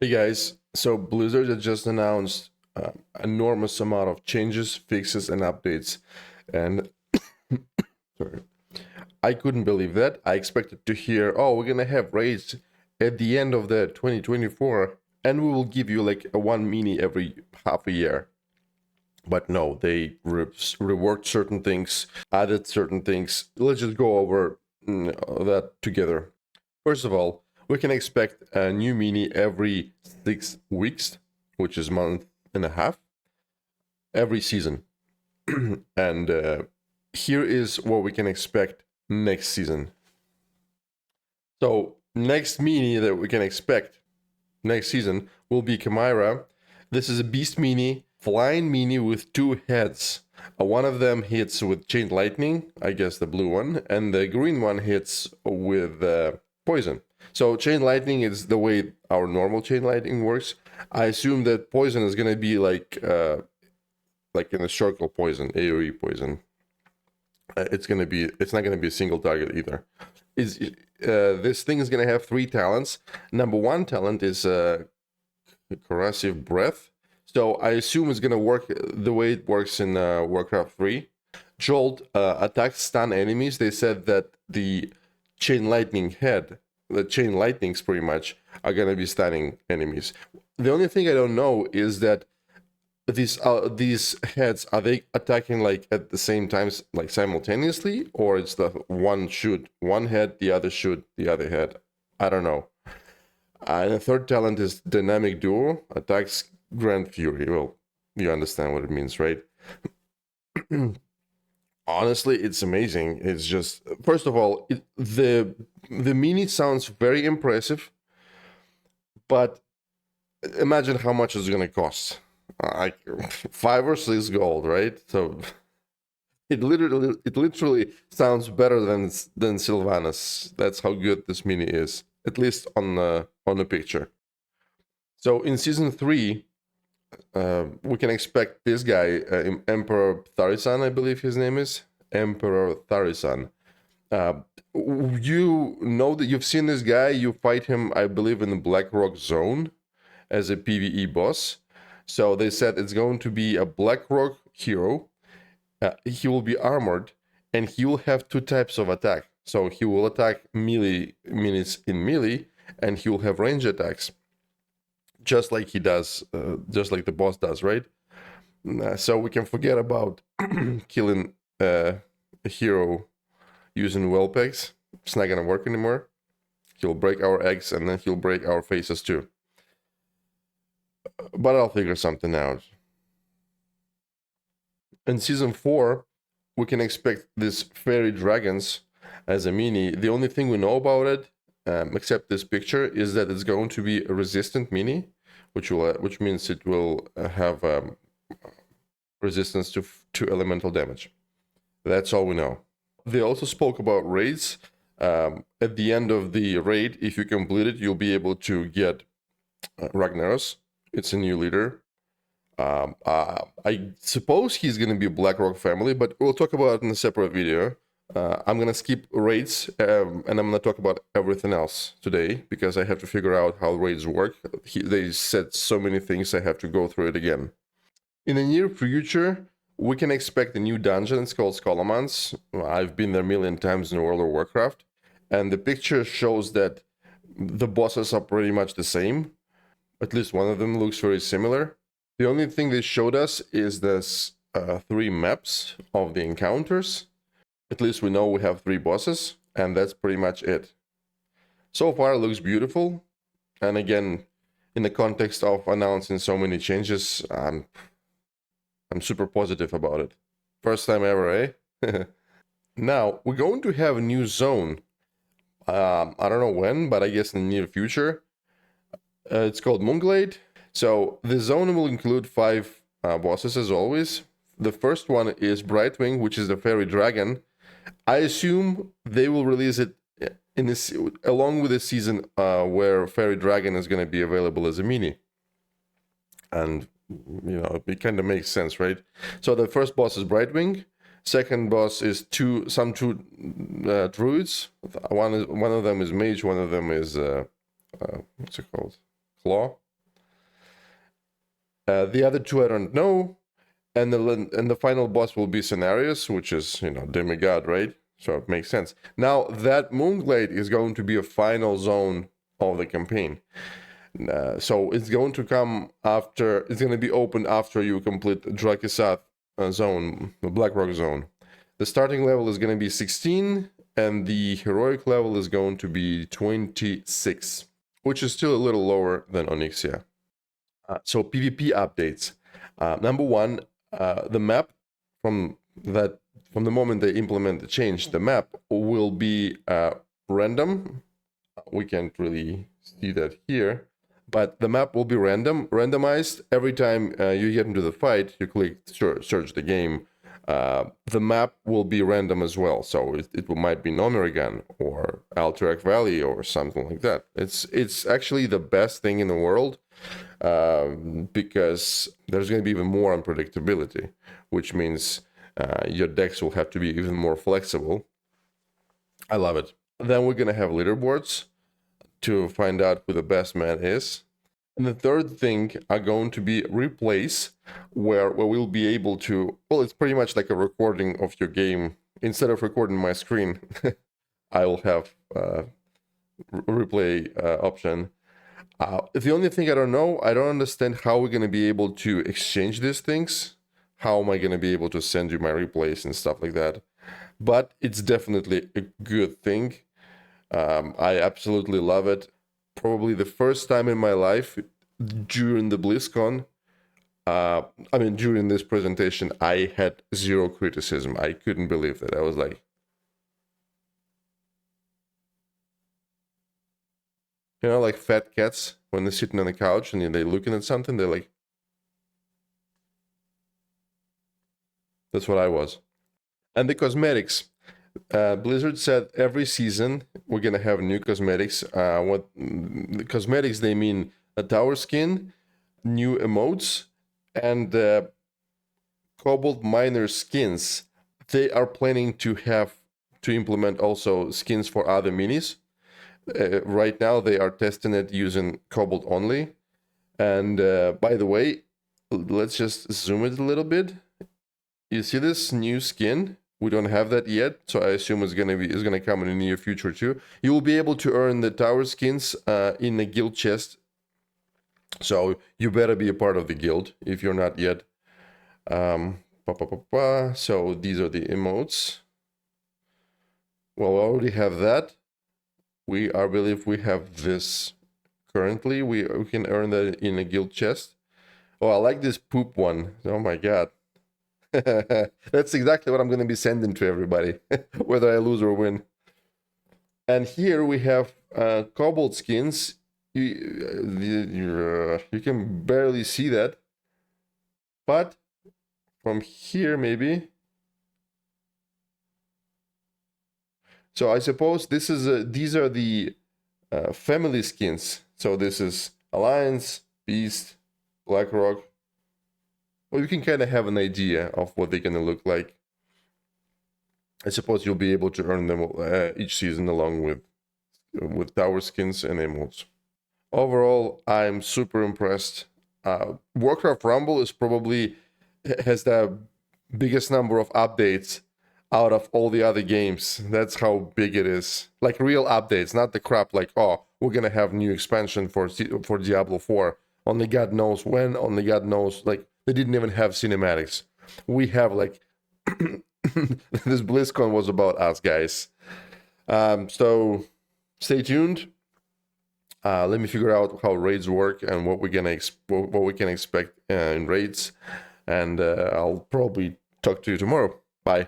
Hey guys, so Blizzard had just announced enormous amount of changes, fixes, and updates, and sorry, I couldn't believe that. I expected to hear, "Oh, we're gonna have raids at the end of the 2024, and we will give you like a one mini every half a year." But no, they reworked certain things, added certain things. Let's just go over that together. First of all, we can expect a new mini every 6 weeks, which is month and a half, every season. And here is what we can expect next season. So next mini that we can expect next season will be Chimera. This is a beast mini, flying mini with two heads. One of them hits with chain lightning, I guess the blue one, and the green one hits with poison. So chain lightning is the way our normal chain lightning works. I assume that poison is gonna be like in a circle poison, AoE poison. It's not gonna be a single target either. This thing is gonna have 3 talents. Number 1 talent is corrosive breath. So I assume it's gonna work the way it works in Warcraft 3. Jolt attacks stun enemies. They said that the chain lightnings pretty much are gonna be stunning enemies. The only thing I don't know is that these heads, are they attacking like at the same time, like simultaneously, or it's the one shoot one head, the other shoot the other head? I don't know. And the third talent is dynamic duo, attacks Grand Fury. Well, you understand what it means, right? Honestly, it's amazing. It's just, first of all, the mini sounds very impressive, but imagine how much it's gonna cost. Like 5 or 6 gold, right? So it literally sounds better than Sylvanas. That's how good this mini is, at least on the picture. So in season 3, we can expect this guy, Emperor Tharisan, I believe his name is Emperor Tharisan. You know that you've seen this guy. You fight him, I believe, in the Black Rock Zone as a PvE boss. So they said it's going to be a Black Rock hero. He will be armored, and he will have 2 types of attack. So he will attack melee minis in melee, and he will have range attacks, just like he does, just like the boss does, right? So we can forget about killing a hero using well pegs. It's not gonna work anymore. He'll break our eggs, and then he'll break our faces too. But I'll figure something out. In season 4, we can expect these fairy dragons as a mini. The only thing we know about it, except this picture, is that it's going to be a resistant mini, which means it will have resistance to elemental damage. That's all we know. They also spoke about raids. At the end of the raid, if you complete it, you'll be able to get Ragnaros. It's a new leader. I suppose he's going to be BlackRock family, but we'll talk about it in a separate video. I'm going to skip raids, and I'm going to talk about everything else today, because I have to figure out how raids work. They said so many things, I have to go through it again. In the near future, we can expect a new dungeon. It's called Scholomance. I've been there a million times in World of Warcraft, and the picture shows that the bosses are pretty much the same. At least one of them looks very similar. The only thing they showed us is this 3 maps of the encounters. At least we know we have 3 bosses, and that's pretty much it. So far, it looks beautiful. And again, in the context of announcing so many changes, I'm super positive about it. First time ever, eh? Now, we're going to have a new zone. I don't know when, but I guess in the near future. It's called Moonglade. So the zone will include 5 bosses as always. The first one is Brightwing, which is the fairy dragon. I assume they will release it in this along with the season where fairy dragon is going to be available as a mini. And you know, it kind of makes sense, right? So the first boss is Brightwing. Second boss is two druids. One of them is mage. One of them is what's it called? Claw. The other two I don't know. And the final boss will be Scenarios, which is, demigod, right? So it makes sense. Now, that Moonglade is going to be a final zone of the campaign. So it's going to come after, it's going to be open after you complete Drakisat zone, the Blackrock zone. The starting level is going to be 16, and the heroic level is going to be 26, which is still a little lower than Onyxia. So PvP updates. Number one, the map from the moment they implement the change, the map will be random. We can't really see that here, but the map will be randomized. Every time you get into the fight, you click search the game. The map will be random as well, so it might be Nomerigan or Alterac Valley or something like that. It's actually the best thing in the world. Because there's going to be even more unpredictability, which means your decks will have to be even more flexible. I love it. Then we're going to have leaderboards to find out who the best man is. And the third thing are going to be replays, where we'll be able to, well, it's pretty much like a recording of your game. Instead of recording my screen, I will have replay option. The only thing I don't understand how we're going to be able to exchange these things. How am I going to be able to send you my replays and stuff like that? But it's definitely a good thing. I absolutely love it. Probably the first time in my life during the BlizzCon, during this presentation, I had zero criticism. I couldn't believe that. I was like, like fat cats when they're sitting on the couch and they're looking at something, they're like, that's what I was. And the cosmetics. Blizzard said every season we're going to have new cosmetics. What the cosmetics, they mean a tower skin, new emotes, and Cobalt Miner skins. They are planning to implement also skins for other minis. Right now they are testing it using Cobalt only. And by the way, let's just zoom it a little bit. You see this new skin? We don't have that yet, so I assume it's gonna come in the near future too. You will be able to earn the tower skins in the guild chest. So you better be a part of the guild if you're not yet. So these are the emotes. Well, we already have that. I believe we have this currently. We can earn that in a guild chest. Oh, I like this poop one. Oh my god. That's exactly what I'm going to be sending to everybody, whether I lose or win. And here we have Cobalt skins. You can barely see that. But from here, maybe. So I suppose these are the family skins. So this is Alliance, Beast, Blackrock. Well, you can kind of have an idea of what they're going to look like. I suppose you'll be able to earn them each season along with tower skins and emotes. Overall, I'm super impressed. Warcraft Rumble has the biggest number of updates out of all the other games. That's how big it is. Like real updates, not the crap like, oh, we're going to have new expansion for Diablo 4. Only God knows when, only God knows, like, they didn't even have cinematics. We have, like, this BlizzCon was about us, guys. So stay tuned. Let me figure out how raids work and what we can expect in raids. And I'll probably talk to you tomorrow. Bye.